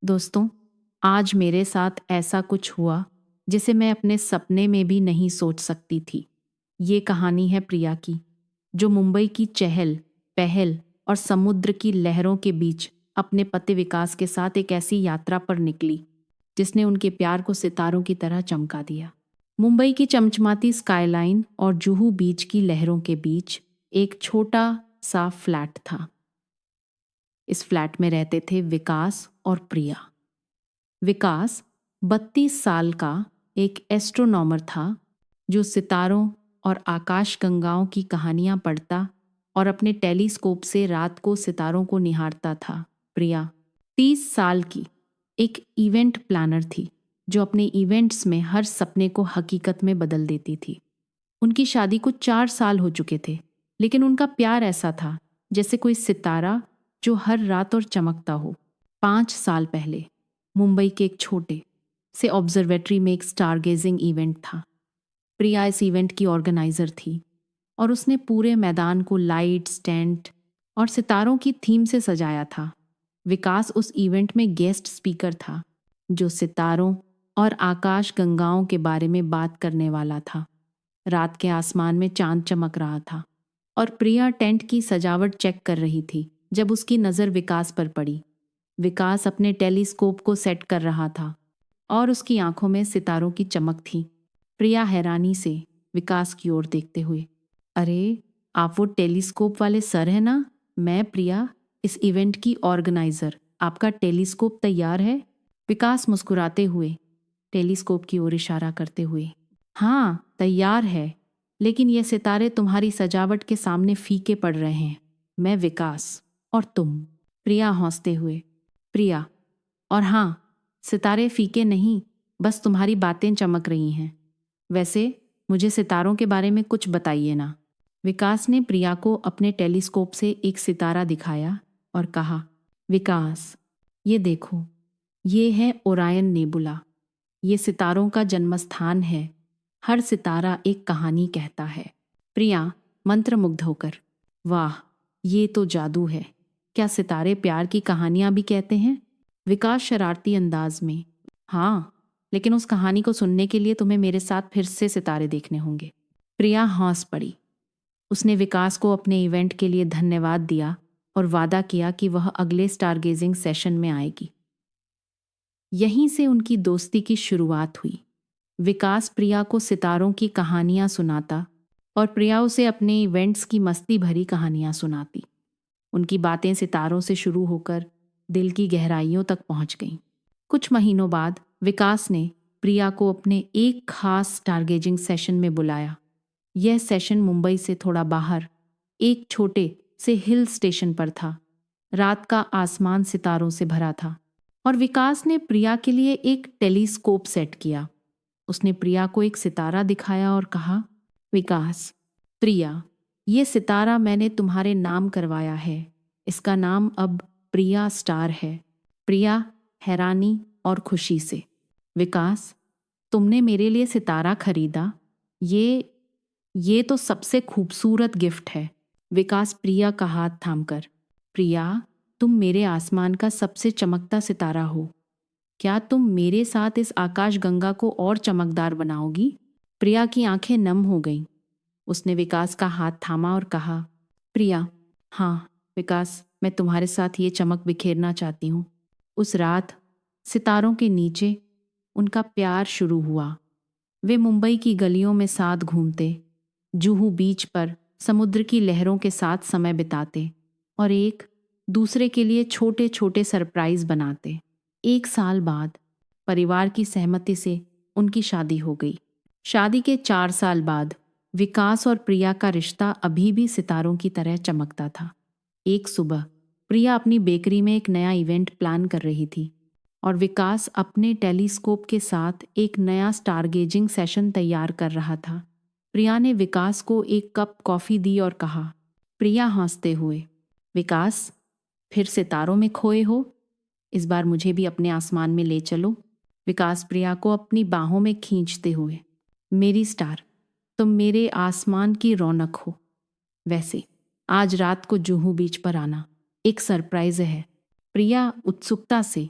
दोस्तों, आज मेरे साथ ऐसा कुछ हुआ जिसे मैं अपने सपने में भी नहीं सोच सकती थी। ये कहानी है प्रिया की, जो मुंबई की चहल पहल और समुद्र की लहरों के बीच अपने पति विकास के साथ एक ऐसी यात्रा पर निकली जिसने उनके प्यार को सितारों की तरह चमका दिया। मुंबई की चमचमाती स्काईलाइन और जुहू बीच की लहरों के बीच एक छोटा सा फ्लैट था। इस फ्लैट में रहते थे विकास और प्रिया। विकास 32 साल का एक एस्ट्रोनॉमर था जो सितारों और आकाश गंगाओं की कहानियां पढ़ता और अपने टेलीस्कोप से रात को सितारों को निहारता था। प्रिया 30 साल की एक इवेंट प्लानर थी जो अपने इवेंट्स में हर सपने को हकीकत में बदल देती थी। उनकी शादी को 4 साल हो चुके थे, लेकिन उनका प्यार ऐसा था जैसे कोई सितारा जो हर रात और चमकता हो। 5 साल पहले मुंबई के एक छोटे से ऑब्जर्वेटरी में एक स्टार गेजिंग इवेंट था। प्रिया इस इवेंट की ऑर्गेनाइजर थी और उसने पूरे मैदान को लाइट्स, टेंट और सितारों की थीम से सजाया था। विकास उस इवेंट में गेस्ट स्पीकर था जो सितारों और आकाश गंगाओं के बारे में बात करने वाला था। रात के आसमान में चांद चमक रहा था और प्रिया टेंट की सजावट चेक कर रही थी जब उसकी नज़र विकास पर पड़ी। विकास अपने टेलीस्कोप को सेट कर रहा था और उसकी आंखों में सितारों की चमक थी। प्रिया हैरानी से विकास की ओर देखते हुए, अरे, आप वो टेलीस्कोप वाले सर हैं ना? मैं प्रिया, इस इवेंट की ऑर्गेनाइजर। आपका टेलीस्कोप तैयार है? विकास मुस्कुराते हुए टेलीस्कोप की ओर इशारा करते हुए, हाँ तैयार है, लेकिन ये सितारे तुम्हारी सजावट के सामने फीके पड़ रहे हैं। मैं विकास और तुम। प्रिया हंसते हुए, प्रिया, और हाँ, सितारे फीके नहीं, बस तुम्हारी बातें चमक रही हैं। वैसे मुझे सितारों के बारे में कुछ बताइए ना। विकास ने प्रिया को अपने टेलीस्कोप से एक सितारा दिखाया और कहा, विकास, ये देखो, ये है ओरायन नेबुला। ये सितारों का जन्मस्थान है। हर सितारा एक कहानी कहता है। प्रिया मंत्रमुग्ध होकर, वाह, ये तो जादू है। क्या सितारे प्यार की कहानियां भी कहते हैं? विकास शरारती अंदाज में, हाँ, लेकिन उस कहानी को सुनने के लिए तुम्हें मेरे साथ फिर से सितारे देखने होंगे। प्रिया हंस पड़ी। उसने विकास को अपने इवेंट के लिए धन्यवाद दिया और वादा किया कि वह अगले स्टारगेजिंग सेशन में आएगी। यहीं से उनकी दोस्ती की शुरुआत हुई। विकास प्रिया को सितारों की कहानियां सुनाता और प्रिया उसे अपने इवेंट्स की मस्ती भरी कहानियां सुनाती। उनकी बातें सितारों से शुरू होकर दिल की गहराइयों तक पहुंच गईं। कुछ महीनों बाद विकास ने प्रिया को अपने एक खास स्टारगेजिंग सेशन में बुलाया। यह सेशन मुंबई से थोड़ा बाहर एक छोटे से हिल स्टेशन पर था। रात का आसमान सितारों से भरा था और विकास ने प्रिया के लिए एक टेलीस्कोप सेट किया। उसने प्रिया को एक सितारा दिखाया और कहा, विकास, प्रिया, ये सितारा मैंने तुम्हारे नाम करवाया है। इसका नाम अब प्रिया स्टार है। प्रिया हैरानी और खुशी से, विकास, तुमने मेरे लिए सितारा खरीदा? ये तो सबसे खूबसूरत गिफ्ट है। विकास प्रिया का हाथ थामकर, प्रिया, तुम मेरे आसमान का सबसे चमकता सितारा हो। क्या तुम मेरे साथ इस आकाश गंगा को और चमकदार बनाओगी? प्रिया की आंखें नम हो गईं। उसने विकास का हाथ थामा और कहा, प्रिया, हाँ विकास, मैं तुम्हारे साथ ये चमक बिखेरना चाहती हूँ। उस रात सितारों के नीचे उनका प्यार शुरू हुआ। वे मुंबई की गलियों में साथ घूमते, जुहू बीच पर समुद्र की लहरों के साथ समय बिताते और एक दूसरे के लिए छोटे छोटे सरप्राइज बनाते। 1 साल बाद परिवार की सहमति से उनकी शादी हो गई। शादी के 4 साल बाद विकास और प्रिया का रिश्ता अभी भी सितारों की तरह चमकता था। एक सुबह प्रिया अपनी बेकरी में एक नया इवेंट प्लान कर रही थी और विकास अपने टेलीस्कोप के साथ एक नया स्टारगेजिंग सेशन तैयार कर रहा था। प्रिया ने विकास को एक कप कॉफ़ी दी और कहा, प्रिया हंसते हुए, विकास, फिर सितारों में खोए हो? इस बार मुझे भी अपने आसमान में ले चलो। विकास प्रिया को अपनी बाहों में खींचते हुए, मेरी स्टार, तुम मेरे आसमान की रौनक हो। वैसे आज रात को जुहू बीच पर आना, एक सरप्राइज है। प्रिया उत्सुकता से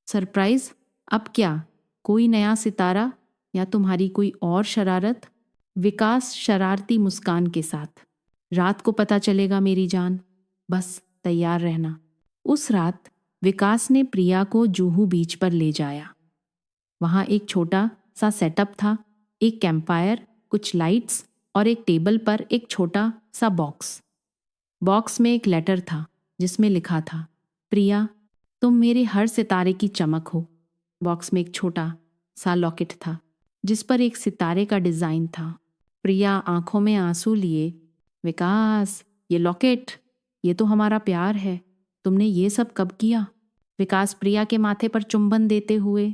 सरप्राइज? अब क्या? कोई नया सितारा या तुम्हारी कोई और शरारत? विकास शरारती मुस्कान के साथ। रात को पता चलेगा मेरी जान, बस तैयार रहना। उस रात विकास ने प्रिया को जुहू बीच पर ले जाया। वहां एक छोटा सा सेटअप था, एक कैंपफायर, कुछ लाइट्स और एक टेबल पर एक छोटा सा बॉक्स। बॉक्स में एक लेटर था जिसमें लिखा था, प्रिया, तुम मेरे हर सितारे की चमक हो। बॉक्स में एक छोटा सा लॉकेट था जिस पर एक सितारे का डिजाइन था। प्रिया आंखों में आंसू लिए, विकास, ये लॉकेट, ये तो हमारा प्यार है। तुमने ये सब कब किया? विकास प्रिया के माथे पर चुंबन देते हुए,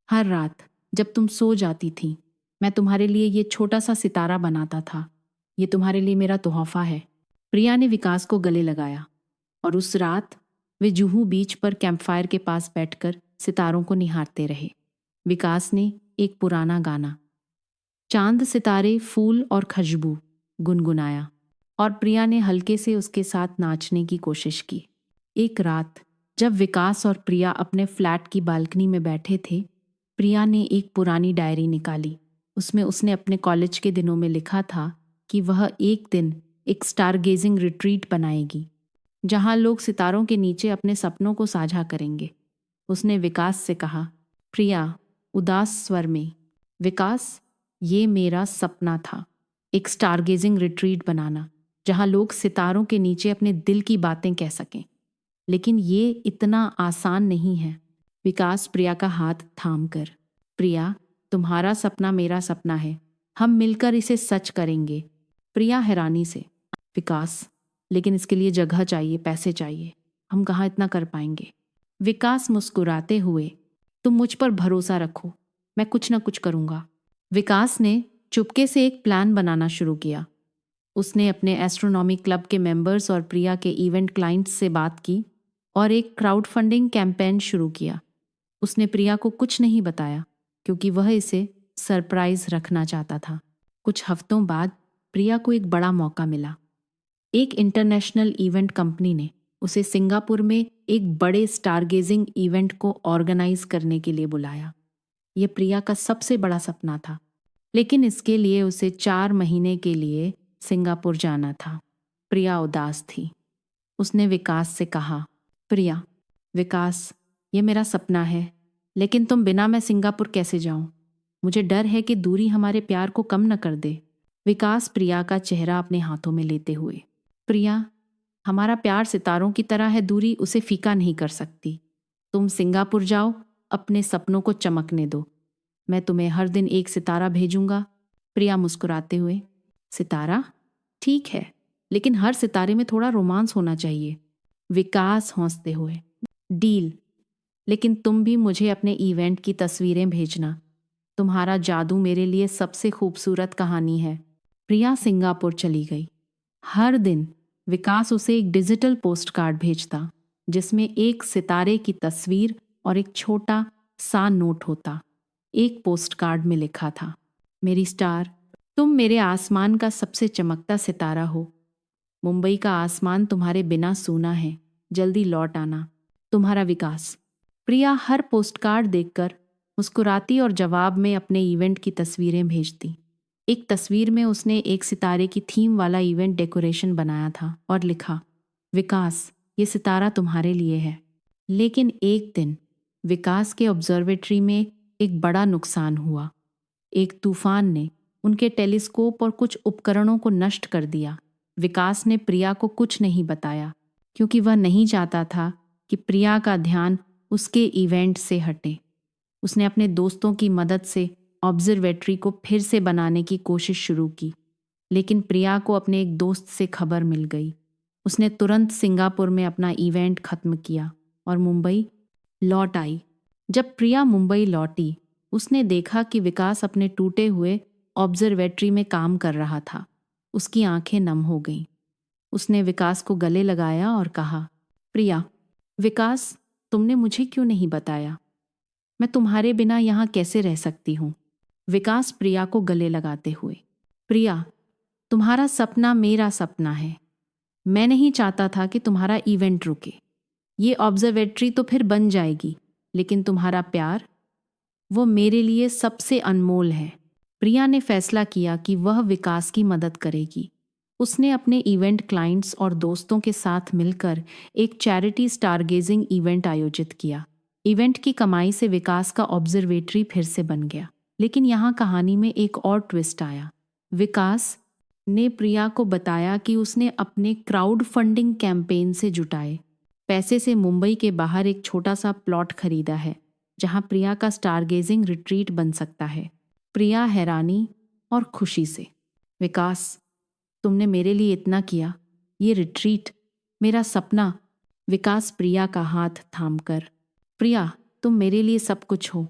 हर रात जब तुम सो जाती थी मैं तुम्हारे लिए ये छोटा सा सितारा बनाता था। ये तुम्हारे लिए मेरा तोहफा है। प्रिया ने विकास को गले लगाया और उस रात वे जुहू बीच पर कैंपफायर के पास बैठकर सितारों को निहारते रहे। विकास ने एक पुराना गाना, चांद सितारे फूल और खुशबू, गुनगुनाया और प्रिया ने हल्के से उसके साथ नाचने की कोशिश की। एक रात जब विकास और प्रिया अपने फ्लैट की बालकनी में बैठे थे, प्रिया ने एक पुरानी डायरी निकाली। उसमें उसने अपने कॉलेज के दिनों में लिखा था कि वह एक दिन एक स्टारगेजिंग रिट्रीट बनाएगी जहां लोग सितारों के नीचे अपने सपनों को साझा करेंगे। उसने विकास से कहा, प्रिया उदास स्वर में, विकास, ये मेरा सपना था, एक स्टारगेजिंग रिट्रीट बनाना जहां लोग सितारों के नीचे अपने दिल की बातें कह सकें। लेकिन ये इतना आसान नहीं है। विकास प्रिया का हाथ थाम कर, प्रिया, तुम्हारा सपना मेरा सपना है, हम मिलकर इसे सच करेंगे। प्रिया हैरानी से, विकास, लेकिन इसके लिए जगह चाहिए, पैसे चाहिए, हम कहाँ इतना कर पाएंगे। विकास मुस्कुराते हुए, तुम मुझ पर भरोसा रखो, मैं कुछ ना कुछ करूंगा। विकास ने चुपके से एक प्लान बनाना शुरू किया। उसने अपने एस्ट्रोनॉमी क्लब के मेंबर्स और प्रिया के इवेंट क्लाइंट्स से बात की और एक क्राउड फंडिंग कैंपेन शुरू किया। उसने प्रिया को कुछ नहीं बताया क्योंकि वह इसे सरप्राइज रखना चाहता था। कुछ हफ्तों बाद प्रिया को एक बड़ा मौका मिला। एक इंटरनेशनल इवेंट कंपनी ने उसे सिंगापुर में एक बड़े स्टारगेजिंग इवेंट को ऑर्गेनाइज करने के लिए बुलाया। यह प्रिया का सबसे बड़ा सपना था, लेकिन इसके लिए उसे 4 महीने के लिए सिंगापुर जाना था। प्रिया उदास थी। उसने विकास से कहा, प्रिया, विकास, ये मेरा सपना है, लेकिन तुम बिना मैं सिंगापुर कैसे जाऊं? मुझे डर है कि दूरी हमारे प्यार को कम न कर दे। विकास प्रिया का चेहरा अपने हाथों में लेते हुए, प्रिया, हमारा प्यार सितारों की तरह है, दूरी उसे फीका नहीं कर सकती। तुम सिंगापुर जाओ, अपने सपनों को चमकने दो, मैं तुम्हें हर दिन एक सितारा भेजूंगा। प्रिया मुस्कुराते हुए, सितारा? ठीक है, लेकिन हर सितारे में थोड़ा रोमांस होना चाहिए। विकास हंसते हुए, डील, लेकिन तुम भी मुझे अपने इवेंट की तस्वीरें भेजना। तुम्हारा जादू मेरे लिए सबसे खूबसूरत कहानी है। प्रिया सिंगापुर चली गई। हर दिन विकास उसे एक डिजिटल पोस्ट कार्ड भेजता जिसमें एक सितारे की तस्वीर और एक छोटा सा नोट होता। एक पोस्ट कार्ड में लिखा था, मेरी स्टार, तुम मेरे आसमान का सबसे चमकता सितारा हो। मुंबई का आसमान तुम्हारे बिना सूना है, जल्दी लौट आना। तुम्हारा विकास। प्रिया हर पोस्टकार्ड देखकर मुस्कुराती और जवाब में अपने इवेंट की तस्वीरें भेजती। एक तस्वीर में उसने एक सितारे की थीम वाला इवेंट डेकोरेशन बनाया था और लिखा, विकास, ये सितारा तुम्हारे लिए है। लेकिन एक दिन विकास के ऑब्जर्वेटरी में एक बड़ा नुकसान हुआ। एक तूफान ने उनके टेलीस्कोप और कुछ उपकरणों को नष्ट कर दिया। विकास ने प्रिया को कुछ नहीं बताया क्योंकि वह नहीं चाहता था कि प्रिया का ध्यान उसके इवेंट से हटे। उसने अपने दोस्तों की मदद से ऑब्जर्वेटरी को फिर से बनाने की कोशिश शुरू की, लेकिन प्रिया को अपने एक दोस्त से खबर मिल गई। उसने तुरंत सिंगापुर में अपना इवेंट खत्म किया और मुंबई लौट आई। जब प्रिया मुंबई लौटी, उसने देखा कि विकास अपने टूटे हुए ऑब्जर्वेटरी में काम कर रहा था। उसकी आंखें नम हो गईं। उसने विकास को गले लगाया और कहा, प्रिया, विकास, तुमने मुझे क्यों नहीं बताया? मैं तुम्हारे बिना यहाँ कैसे रह सकती हूँ? विकास प्रिया को गले लगाते हुए, प्रिया, तुम्हारा सपना मेरा सपना है। मैं नहीं चाहता था कि तुम्हारा इवेंट रुके। ये ऑब्जर्वेटरी तो फिर बन जाएगी, लेकिन तुम्हारा प्यार, वो मेरे लिए सबसे अनमोल है। प्रिया ने फैसला किया कि वह विकास की मदद करेगी। उसने अपने इवेंट क्लाइंट्स और दोस्तों के साथ मिलकर एक चैरिटी स्टारगेजिंग इवेंट आयोजित किया। इवेंट की कमाई से विकास का ऑब्जर्वेटरी फिर से बन गया। लेकिन यहाँ कहानी में एक और ट्विस्ट आया। विकास ने प्रिया को बताया कि उसने अपने क्राउड फंडिंग कैंपेन से जुटाए पैसे से मुंबई के बाहर एक छोटा सा प्लॉट खरीदा है, जहां प्रिया का स्टारगेजिंग रिट्रीट बन सकता है। प्रिया हैरानी और खुशी से, विकास, तुमने मेरे लिए इतना किया, ये रिट्रीट, मेरा सपना। विकास प्रिया का हाथ थामकर, प्रिया, तुम मेरे लिए सब कुछ हो,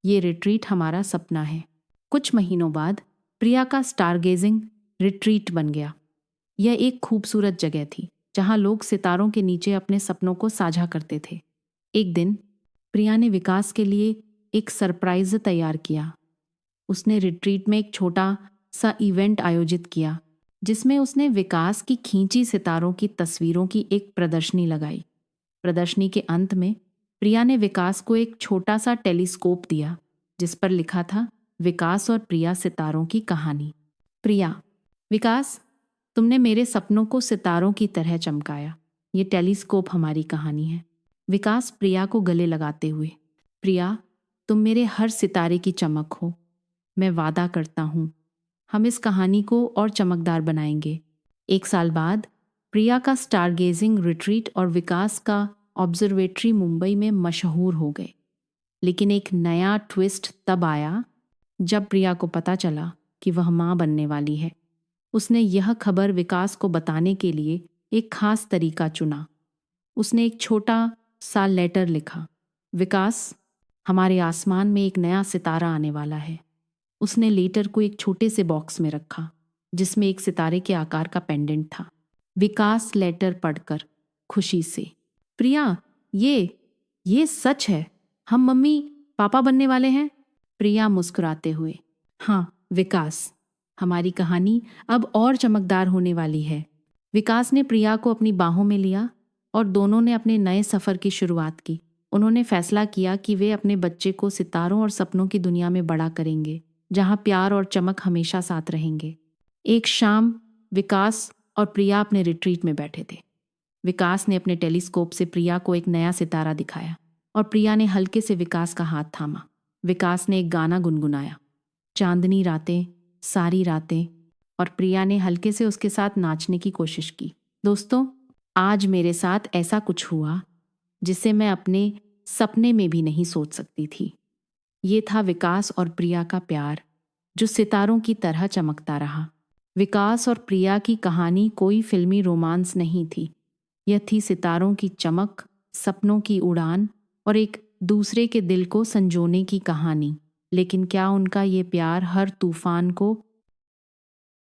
ये रिट्रीट हमारा सपना है। कुछ महीनों बाद प्रिया का स्टारगेजिंग रिट्रीट बन गया। यह एक खूबसूरत जगह थी जहां लोग सितारों के नीचे अपने सपनों को साझा करते थे। एक दिन प्रिया ने विकास के लिए एक सरप्राइज तैयार किया। उसने रिट्रीट में एक छोटा सा इवेंट आयोजित किया, जिसमें उसने विकास की खींची सितारों की तस्वीरों की एक प्रदर्शनी लगाई। प्रदर्शनी के अंत में प्रिया ने विकास को एक छोटा सा टेलीस्कोप दिया, जिस पर लिखा था, विकास और प्रिया सितारों की कहानी। प्रिया, विकास, तुमने मेरे सपनों को सितारों की तरह चमकाया। ये टेलीस्कोप हमारी कहानी है। विकास प्रिया को गले लगाते हुए, प्रिया, तुम मेरे हर सितारे की चमक हो। मैं वादा करता हूँ, हम इस कहानी को और चमकदार बनाएंगे। 1 साल बाद प्रिया का स्टारगेजिंग रिट्रीट और विकास का ऑब्जर्वेटरी मुंबई में मशहूर हो गए। लेकिन एक नया ट्विस्ट तब आया जब प्रिया को पता चला कि वह माँ बनने वाली है। उसने यह खबर विकास को बताने के लिए एक खास तरीका चुना। उसने एक छोटा सा लेटर लिखा, विकास, हमारे आसमान में एक नया सितारा आने वाला है। उसने लेटर को एक छोटे से बॉक्स में रखा, जिसमें एक सितारे के आकार का पेंडेंट था। विकास लेटर पढ़कर खुशी से, प्रिया, ये सच है, हम मम्मी पापा बनने वाले हैं। प्रिया मुस्कुराते हुए, हाँ विकास, हमारी कहानी अब और चमकदार होने वाली है। विकास ने प्रिया को अपनी बाहों में लिया और दोनों ने अपने नए सफ़र की शुरुआत की। उन्होंने फैसला किया कि वे अपने बच्चे को सितारों और सपनों की दुनिया में बड़ा करेंगे, जहां प्यार और चमक हमेशा साथ रहेंगे। एक शाम विकास और प्रिया अपने रिट्रीट में बैठे थे। विकास ने अपने टेलीस्कोप से प्रिया को एक नया सितारा दिखाया और प्रिया ने हल्के से विकास का हाथ थामा। विकास ने एक गाना गुनगुनाया, चांदनी रातें, सारी रातें, और प्रिया ने हल्के से उसके साथ नाचने की कोशिश की। दोस्तों, आज मेरे साथ ऐसा कुछ हुआ जिसे मैं अपने सपने में भी नहीं सोच सकती थी। ये था विकास और प्रिया का प्यार, जो सितारों की तरह चमकता रहा। विकास और प्रिया की कहानी कोई फिल्मी रोमांस नहीं थी। यह थी सितारों की चमक, सपनों की उड़ान और एक दूसरे के दिल को संजोने की कहानी। लेकिन क्या उनका ये प्यार हर तूफान को